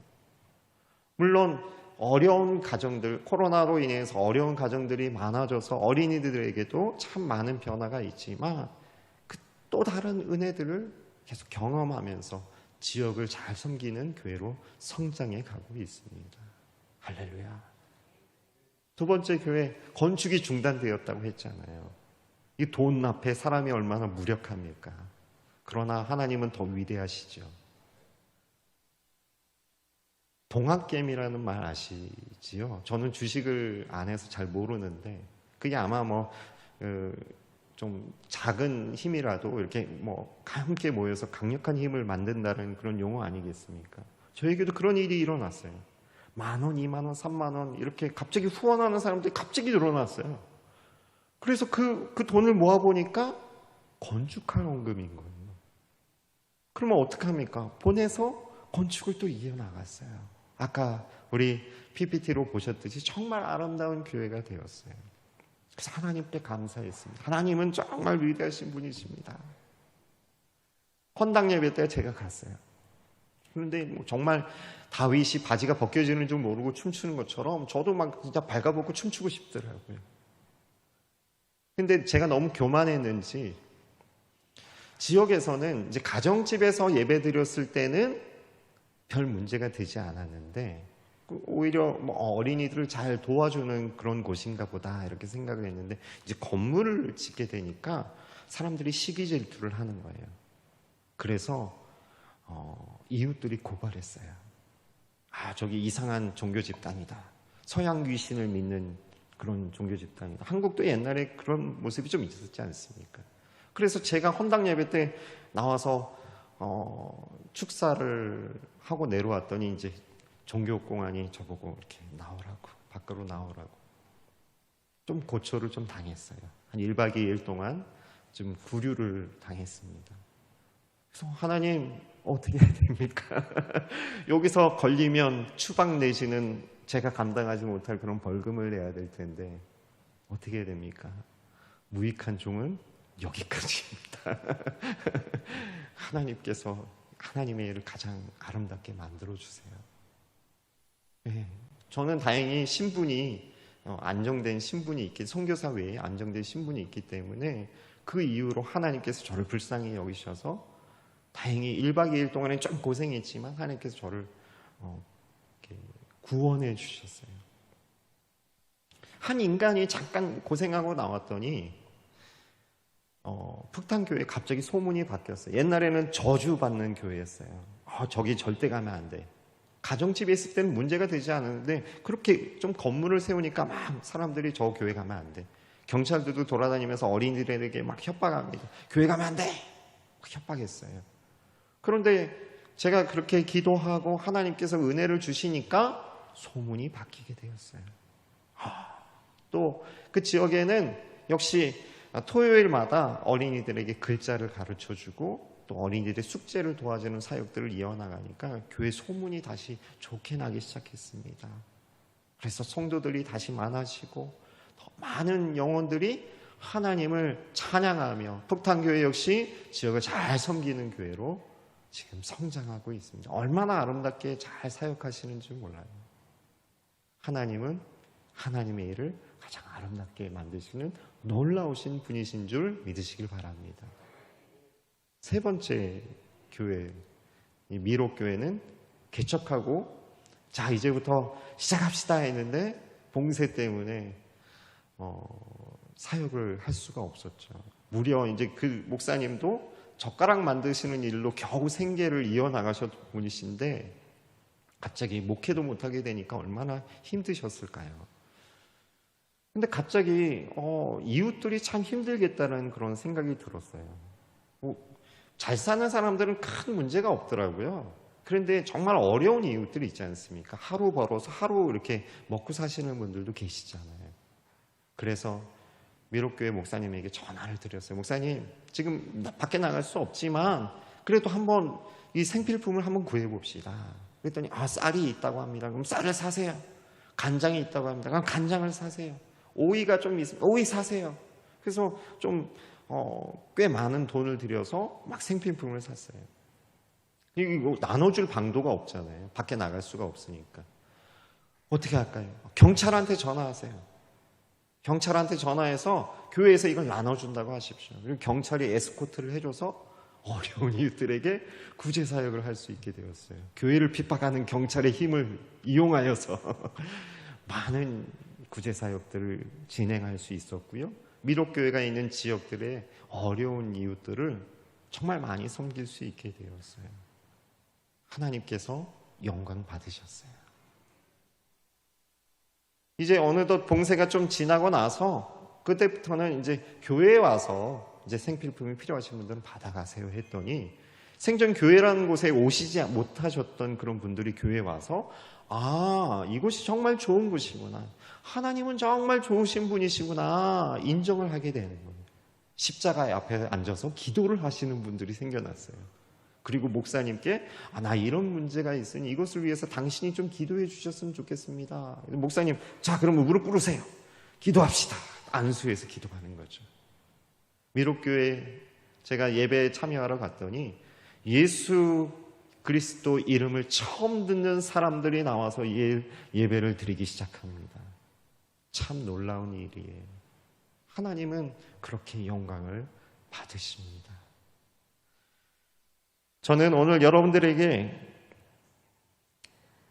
물론 어려운 가정들, 코로나로 인해서 어려운 가정들이 많아져서 어린이들에게도 참 많은 변화가 있지만, 그 또 다른 은혜들을 계속 경험하면서 지역을 잘 섬기는 교회로 성장해 가고 있습니다. 할렐루야. 두 번째, 교회 건축이 중단되었다고 했잖아요. 이 돈 앞에 사람이 얼마나 무력합니까? 그러나 하나님은 더 위대하시죠. 동학개미라는 말 아시지요? 저는 주식을 안 해서 잘 모르는데, 그게 아마 좀 작은 힘이라도 이렇게 함께 모여서 강력한 힘을 만든다는 그런 용어 아니겠습니까? 저에게도 그런 일이 일어났어요. 10,000원, 20,000원, 30,000원 이렇게 갑자기 후원하는 사람들이 갑자기 늘어났어요. 그래서 그 돈을 모아보니까 건축할 원금인 거예요. 그러면 어떡합니까? 보내서 건축을 또 이어나갔어요. 아까 우리 PPT로 보셨듯이 정말 아름다운 교회가 되었어요. 그래서 하나님께 감사했습니다. 하나님은 정말 위대하신 분이십니다. 헌당 예배 때 제가 갔어요. 그런데 정말 다윗이 바지가 벗겨지는 줄 모르고 춤추는 것처럼 저도 막 진짜 발가벗고 춤추고 싶더라고요. 근데 제가 너무 교만했는지, 지역에서는 이제 가정집에서 예배 드렸을 때는 별 문제가 되지 않았는데, 오히려 어린이들을 잘 도와주는 그런 곳인가 보다 이렇게 생각을 했는데, 이제 건물을 짓게 되니까 사람들이 시기 질투를 하는 거예요. 그래서 이웃들이 고발했어요. 저기 이상한 종교 집단이다. 서양 귀신을 믿는 그런 종교 집단이다. 한국도 옛날에 그런 모습이 좀 있었지 않습니까? 그래서 제가 헌당 예배 때 나와서 축사를 하고 내려왔더니 이제 종교공안이 저보고 이렇게 나오라고, 밖으로 나오라고. 좀 고초를 좀 당했어요. 한 1박 2일 동안 좀 구류를 당했습니다. 그래서 하나님 어떻게 해야 됩니까? 여기서 걸리면 추방 내지는 제가 감당하지 못할 그런 벌금을 내야 될 텐데 어떻게 해야 됩니까? 무익한 종은 여기까지입니다. 하나님께서 하나님의 일을 가장 아름답게 만들어주세요. 네, 저는 다행히 신분이 안정된 신분이 있기, 선교사 외에 안정된 신분이 있기 때문에 그 이후로 하나님께서 저를 불쌍히 여기셔서 다행히 1박 2일 동안에 좀 고생했지만 하나님께서 저를 구원해 주셨어요. 한 인간이 잠깐 고생하고 나왔더니 북탄교회에 갑자기 소문이 바뀌었어요. 옛날에는 저주받는 교회였어요. 저기 절대 가면 안 돼. 가정집에 있을 때는 문제가 되지 않았는데 그렇게 좀 건물을 세우니까 막 사람들이 저 교회 가면 안 돼. 경찰들도 돌아다니면서 어린이들에게 막 협박합니다. 교회 가면 안 돼! 협박했어요. 그런데 제가 그렇게 기도하고 하나님께서 은혜를 주시니까 소문이 바뀌게 되었어요. 또 그 지역에는 역시 토요일마다 어린이들에게 글자를 가르쳐주고 또 어린이들의 숙제를 도와주는 사역들을 이어나가니까 교회 소문이 다시 좋게 나기 시작했습니다. 그래서 성도들이 다시 많아지고 더 많은 영혼들이 하나님을 찬양하며 북탄교회 역시 지역을 잘 섬기는 교회로 지금 성장하고 있습니다. 얼마나 아름답게 잘 사역하시는지 몰라요. 하나님은 하나님의 일을 가장 아름답게 만드시는 놀라우신 분이신 줄 믿으시길 바랍니다. 세 번째 교회, 이 미록교회는 개척하고 자 이제부터 시작합시다 했는데 봉쇄 때문에 사역을 할 수가 없었죠. 무려 이제 그 목사님도 젓가락 만드시는 일로 겨우 생계를 이어나가셨던 분이신데 갑자기 목회도 못하게 되니까 얼마나 힘드셨을까요? 근데 갑자기 이웃들이 참 힘들겠다는 그런 생각이 들었어요. 잘 사는 사람들은 큰 문제가 없더라고요. 그런데 정말 어려운 이웃들이 있지 않습니까? 하루 벌어서 하루 이렇게 먹고 사시는 분들도 계시잖아요. 그래서 미륵교회 목사님에게 전화를 드렸어요. 목사님, 지금 밖에 나갈 수 없지만 그래도 한번 이 생필품을 한번 구해봅시다. 그랬더니 쌀이 있다고 합니다. 그럼 쌀을 사세요. 간장이 있다고 합니다. 그럼 간장을 사세요. 오이가 좀 있으면 오이 사세요. 그래서 좀 꽤 많은 돈을 들여서 막 생필품을 샀어요. 이거 나눠줄 방도가 없잖아요. 밖에 나갈 수가 없으니까. 어떻게 할까요? 경찰한테 전화하세요. 경찰한테 전화해서 교회에서 이걸 나눠준다고 하십시오. 그리고 경찰이 에스코트를 해줘서 어려운 이웃들에게 구제 사역을 할 수 있게 되었어요. 교회를 핍박하는 경찰의 힘을 이용하여서 많은 구제 사역들을 진행할 수 있었고요. 미륵교회가 있는 지역들의 어려운 이웃들을 정말 많이 섬길 수 있게 되었어요. 하나님께서 영광 받으셨어요. 이제 어느덧 봉쇄가 좀 지나고 나서 그때부터는 이제 교회에 와서 이제 생필품이 필요하신 분들은 받아가세요 했더니 생전 교회라는 곳에 오시지 못하셨던 그런 분들이 교회에 와서 이곳이 정말 좋은 곳이구나. 하나님은 정말 좋으신 분이시구나. 인정을 하게 되는 거예요. 십자가 앞에 앉아서 기도를 하시는 분들이 생겨났어요. 그리고 목사님께 나 이런 문제가 있으니 이것을 위해서 당신이 좀 기도해 주셨으면 좋겠습니다. 목사님, 자 그럼 무릎 꿇으세요. 기도합시다. 안수해서 기도하는 거죠. 미륵교회 제가 예배에 참여하러 갔더니 예수 그리스도 이름을 처음 듣는 사람들이 나와서 예배를 드리기 시작합니다. 참 놀라운 일이에요. 하나님은 그렇게 영광을 받으십니다. 저는 오늘 여러분들에게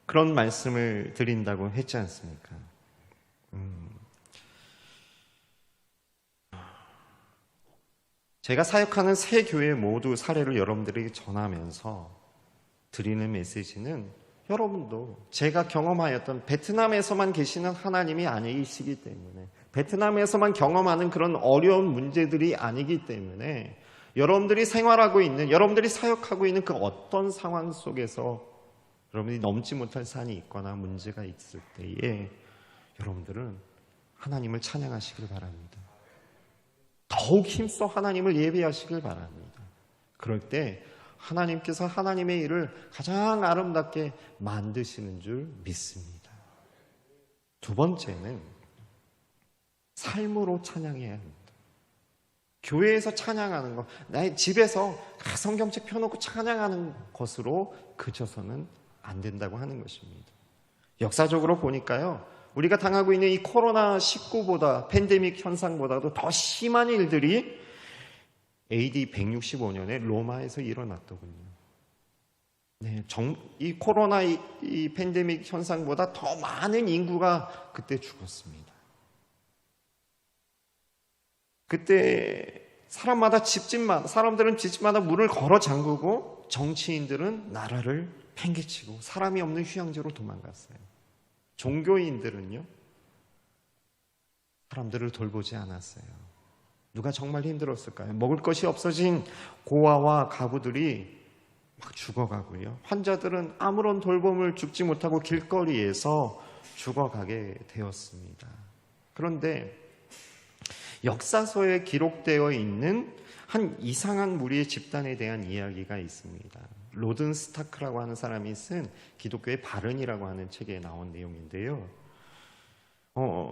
그런 말씀을 드린다고 했지 않습니까? 제가 사역하는 세 교회 모두 사례를 여러분들에게 전하면서 드리는 메시지는 여러분도 제가 경험하였던 베트남에서만 계시는 하나님이 아니시기 때문에 베트남에서만 경험하는 그런 어려운 문제들이 아니기 때문에 여러분들이 생활하고 있는 여러분들이 사역하고 있는 그 어떤 상황 속에서 여러분들이 넘지 못할 산이 있거나 문제가 있을 때에 여러분들은 하나님을 찬양하시길 바랍니다. 더욱 힘써 하나님을 예배하시길 바랍니다. 그럴 때 하나님께서 하나님의 일을 가장 아름답게 만드시는 줄 믿습니다. 두 번째는 삶으로 찬양해야 합니다. 교회에서 찬양하는 것, 나의 집에서 성경책 펴놓고 찬양하는 것으로 그쳐서는 안 된다고 하는 것입니다. 역사적으로 보니까요, 우리가 당하고 있는 이 코로나19보다 팬데믹 현상보다도 더 심한 일들이 AD 165년에 로마에서 일어났더군요. 네, 이 코로나 이 팬데믹 현상보다 더 많은 인구가 그때 죽었습니다. 그때 사람들은 집집마다 문을 걸어 잠그고 정치인들은 나라를 팽개치고 사람이 없는 휴양지로 도망갔어요. 종교인들은요, 사람들을 돌보지 않았어요. 누가 정말 힘들었을까요? 먹을 것이 없어진 고아와 가부들이 막 죽어가고요. 환자들은 아무런 돌봄을 죽지 못하고 길거리에서 죽어가게 되었습니다. 그런데 역사서에 기록되어 있는 한 이상한 무리의 집단에 대한 이야기가 있습니다. 로든 스타크라고 하는 사람이 쓴 기독교의 발언이라고 하는 책에 나온 내용인데요.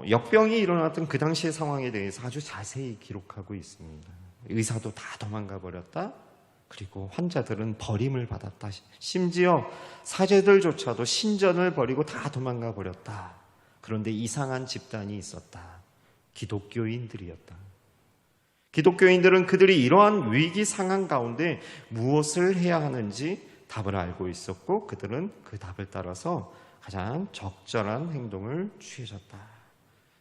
역병이 일어났던 그 당시의 상황에 대해서 아주 자세히 기록하고 있습니다. 의사도 다 도망가 버렸다. 그리고 환자들은 버림을 받았다. 심지어 사제들조차도 신전을 버리고 다 도망가 버렸다. 그런데 이상한 집단이 있었다. 기독교인들이었다. 기독교인들은 그들이 이러한 위기 상황 가운데 무엇을 해야 하는지 답을 알고 있었고 그들은 그 답을 따라서 가장 적절한 행동을 취하셨다.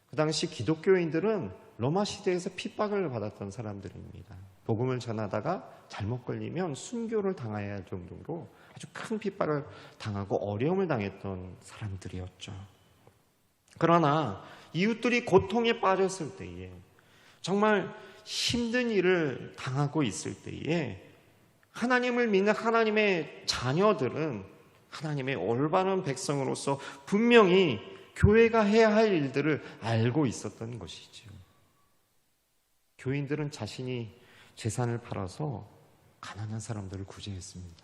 그 당시 기독교인들은 로마 시대에서 핍박을 받았던 사람들입니다. 복음을 전하다가 잘못 걸리면 순교를 당해야 할 정도로 아주 큰 핍박을 당하고 어려움을 당했던 사람들이었죠. 그러나 이웃들이 고통에 빠졌을 때에, 정말 힘든 일을 당하고 있을 때에 하나님을 믿는 하나님의 자녀들은 하나님의 올바른 백성으로서 분명히 교회가 해야 할 일들을 알고 있었던 것이지요. 교인들은 자신이 재산을 팔아서 가난한 사람들을 구제했습니다.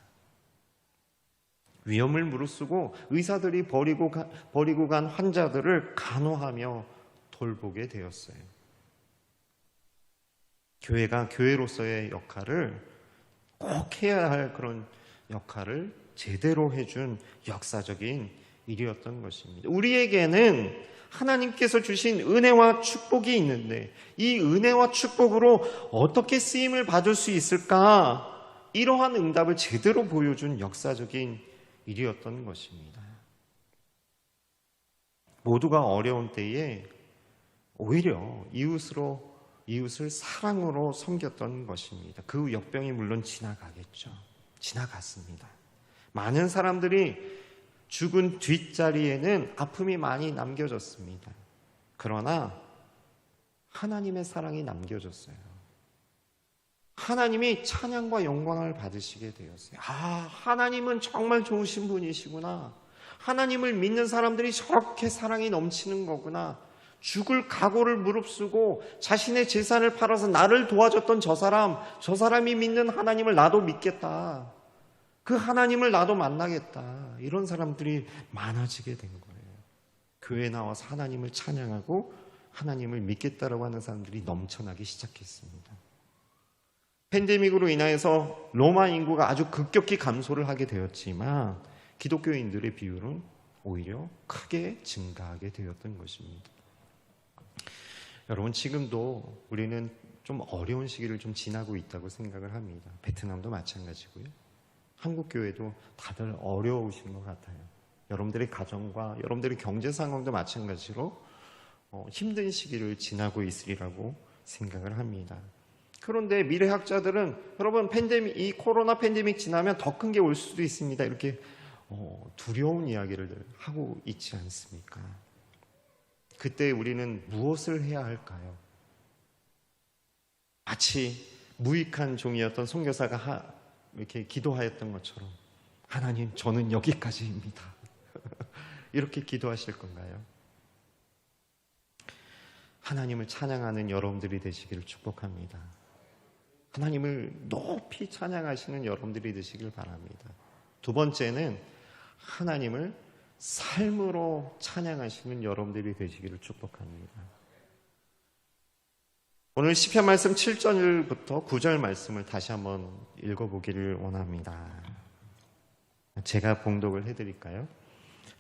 위험을 무릅쓰고 의사들이 버리고 간 환자들을 간호하며 돌보게 되었어요. 교회가 교회로서의 역할을 꼭 해야 할 그런 역할을 제대로 해준 역사적인 일이었던 것입니다. 우리에게는 하나님께서 주신 은혜와 축복이 있는데 이 은혜와 축복으로 어떻게 쓰임을 받을 수 있을까? 이러한 응답을 제대로 보여준 역사적인 일이었던 것입니다. 모두가 어려운 때에 오히려 이웃을 사랑으로 섬겼던 것입니다. 그 역병이 물론 지나가겠죠. 지나갔습니다. 많은 사람들이 죽은 뒷자리에는 아픔이 많이 남겨졌습니다. 그러나 하나님의 사랑이 남겨졌어요. 하나님이 찬양과 영광을 받으시게 되었어요. 하나님은 정말 좋으신 분이시구나. 하나님을 믿는 사람들이 저렇게 사랑이 넘치는 거구나. 죽을 각오를 무릅쓰고 자신의 재산을 팔아서 나를 도와줬던 저 사람이 믿는 하나님을 나도 믿겠다. 그 하나님을 나도 만나겠다. 이런 사람들이 많아지게 된 거예요. 교회에 나와서 하나님을 찬양하고 하나님을 믿겠다라고 하는 사람들이 넘쳐나기 시작했습니다. 팬데믹으로 인하여서 로마 인구가 아주 급격히 감소를 하게 되었지만 기독교인들의 비율은 오히려 크게 증가하게 되었던 것입니다. 여러분, 지금도 우리는 좀 어려운 시기를 좀 지나고 있다고 생각을 합니다. 베트남도 마찬가지고요. 한국 교회도 다들 어려우신 것 같아요. 여러분들의 가정과 여러분들의 경제 상황도 마찬가지로 힘든 시기를 지나고 있으리라고 생각을 합니다. 그런데 미래학자들은 여러분 이 코로나 팬데믹 지나면 더 큰 게 올 수도 있습니다. 이렇게 두려운 이야기를 하고 있지 않습니까? 그때 우리는 무엇을 해야 할까요? 마치 무익한 종이었던 선교사가 이렇게 기도하였던 것처럼 하나님, 저는 여기까지입니다. 이렇게 기도하실 건가요? 하나님을 찬양하는 여러분들이 되시기를 축복합니다. 하나님을 높이 찬양하시는 여러분들이 되시길 바랍니다. 두 번째는 하나님을 삶으로 찬양하시는 여러분들이 되시기를 축복합니다. 오늘 시편 말씀 7절부터 9절 말씀을 다시 한번 읽어보기를 원합니다. 제가 봉독을 해드릴까요?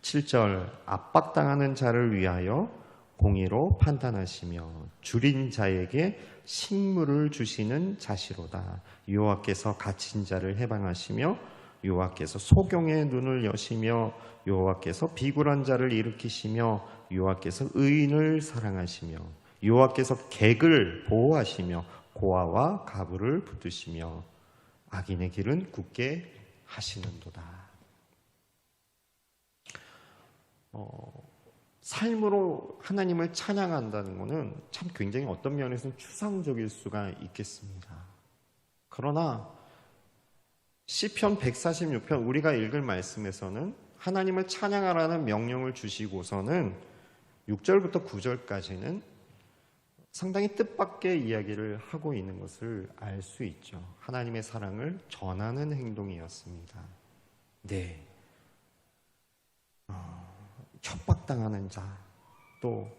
7절, 압박당하는 자를 위하여 공의로 판단하시며 줄인 자에게 식물을 주시는 자시로다. 여호와께서 갇힌 자를 해방하시며 여호와께서 소경의 눈을 여시며 여호와께서 비굴한 자를 일으키시며 여호와께서 의인을 사랑하시며 여호와께서 객을 보호하시며 고아와 가부를 붙드시며 악인의 길은 굳게 하시는도다. 삶으로 하나님을 찬양한다는 것은 참 굉장히 어떤 면에서는 추상적일 수가 있겠습니다. 그러나 시편 146편 우리가 읽을 말씀에서는 하나님을 찬양하라는 명령을 주시고서는 6절부터 9절까지는 상당히 뜻밖의 이야기를 하고 있는 것을 알 수 있죠. 하나님의 사랑을 전하는 행동이었습니다. 네. 협박당하는 자, 또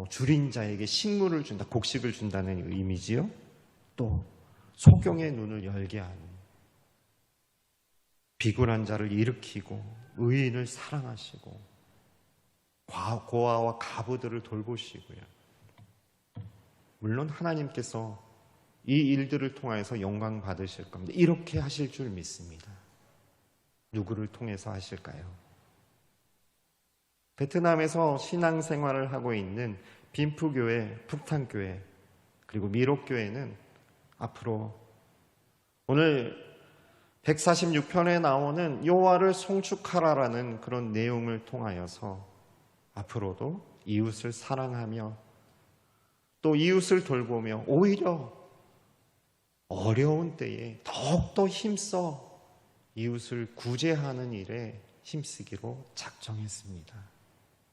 줄인 자에게 식물을 준다, 곡식을 준다는 의미지요. 또 소경의 눈을 열게 하는, 비굴한 자를 일으키고 의인을 사랑하시고 고아와 가부들을 돌보시고요. 물론 하나님께서 이 일들을 통해서 영광 받으실 겁니다. 이렇게 하실 줄 믿습니다. 누구를 통해서 하실까요? 베트남에서 신앙생활을 하고 있는 빈프교회, 북탄교회, 그리고 미록교회는 앞으로 오늘 146편에 나오는 여호와를 송축하라라는 그런 내용을 통하여서 앞으로도 이웃을 사랑하며 또 이웃을 돌보며 오히려 어려운 때에 더욱더 힘써 이웃을 구제하는 일에 힘쓰기로 작정했습니다.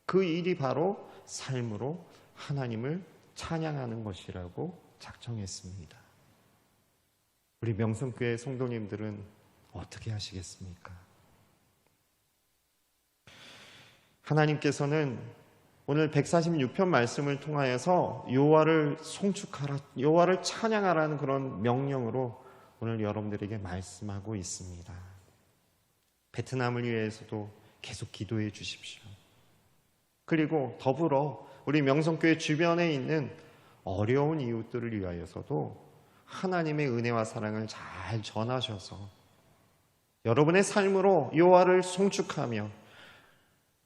그 일이 바로 삶으로 하나님을 찬양하는 것이라고 작정했습니다. 우리 명성교회 성도님들은 어떻게 하시겠습니까? 하나님께서는 오늘 146편 말씀을 통하여서 여호와를 송축하라, 여호와를 찬양하라는 그런 명령으로 오늘 여러분들에게 말씀하고 있습니다. 베트남을 위해서도 계속 기도해 주십시오. 그리고 더불어 우리 명성교회 주변에 있는 어려운 이웃들을 위하여서도 하나님의 은혜와 사랑을 잘 전하셔서 여러분의 삶으로 여호와를 송축하며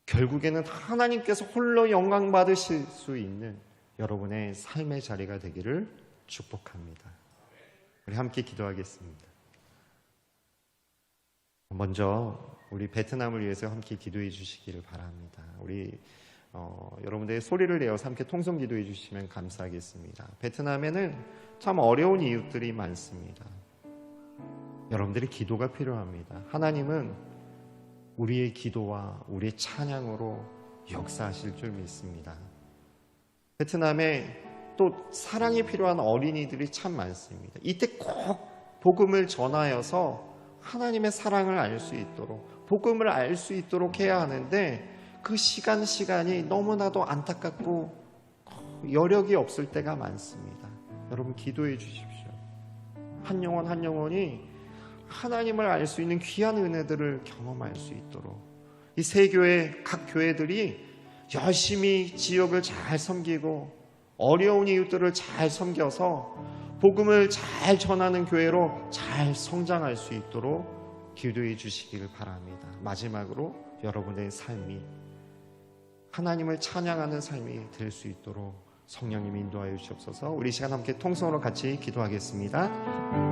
결국에는 하나님께서 홀로 영광 받으실 수 있는 여러분의 삶의 자리가 되기를 축복합니다. 우리 함께 기도하겠습니다. 먼저 우리 베트남을 위해서 함께 기도해 주시기를 바랍니다. 우리 여러분들의 소리를 내어서 함께 통성 기도해 주시면 감사하겠습니다. 베트남에는 참 어려운 이웃들이 많습니다. 여러분들의 기도가 필요합니다. 하나님은 우리의 기도와 우리의 찬양으로 역사하실 줄 믿습니다. 베트남에 또 사랑이 필요한 어린이들이 참 많습니다. 이때 꼭 복음을 전하여서 하나님의 사랑을 알 수 있도록, 복음을 알 수 있도록 해야 하는데 그 시간이 너무나도 안타깝고 여력이 없을 때가 많습니다. 여러분 기도해 주십시오. 한 영혼 한 영혼이 하나님을 알 수 있는 귀한 은혜들을 경험할 수 있도록 이 세 교회, 각 교회들이 열심히 지역을 잘 섬기고 어려운 이웃들을 잘 섬겨서 복음을 잘 전하는 교회로 잘 성장할 수 있도록 기도해 주시기를 바랍니다. 마지막으로 여러분의 삶이 하나님을 찬양하는 삶이 될 수 있도록 성령님 인도하여 주시옵소서. 우리 시간 함께 통성으로 같이 기도하겠습니다.